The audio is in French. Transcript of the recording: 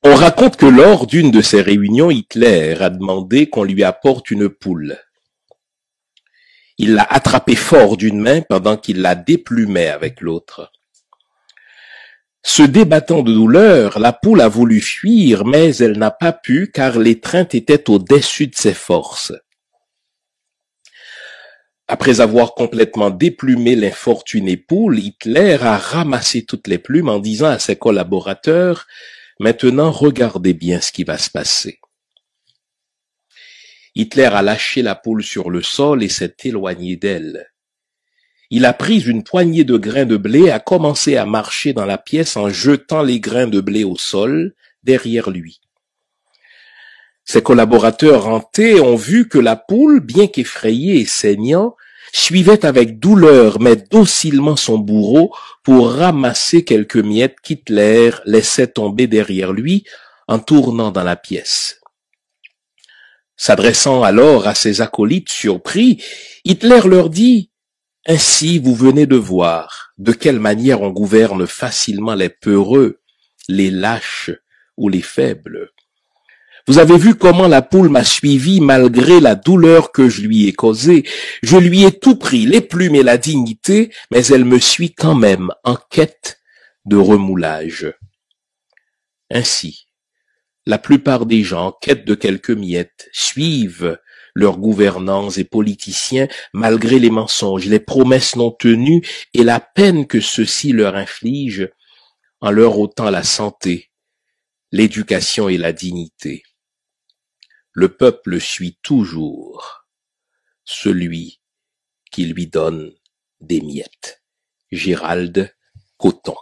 On raconte que lors d'une de ces réunions, Hitler a demandé qu'on lui apporte une poule. Il l'a attrapée fort d'une main pendant qu'il la déplumait avec l'autre. Se débattant de douleur, la poule a voulu fuir, mais elle n'a pas pu car l'étreinte était au-dessus de ses forces. Après avoir complètement déplumé l'infortunée poule, Hitler a ramassé toutes les plumes en disant à ses collaborateurs « Maintenant, regardez bien ce qui va se passer ». Hitler a lâché la poule sur le sol et s'est éloigné d'elle. Il a pris une poignée de grains de blé et a commencé à marcher dans la pièce en jetant les grains de blé au sol derrière lui. Ses collaborateurs hantés ont vu que la poule, bien qu'effrayée et saignant, suivait avec douleur mais docilement son bourreau pour ramasser quelques miettes qu'Hitler laissait tomber derrière lui en tournant dans la pièce. S'adressant alors à ses acolytes surpris, Hitler leur dit « Ainsi vous venez de voir de quelle manière on gouverne facilement les peureux, les lâches ou les faibles. Vous avez vu comment la poule m'a suivi malgré la douleur que je lui ai causée. Je lui ai tout pris, les plumes et la dignité, mais elle me suit quand même en quête de remoulage. » Ainsi, la plupart des gens en quête de quelques miettes suivent leurs gouvernants et politiciens malgré les mensonges, les promesses non tenues et la peine que ceux-ci leur infligent en leur ôtant la santé, l'éducation et la dignité. Le peuple suit toujours celui qui lui donne des miettes. Gérald Coton.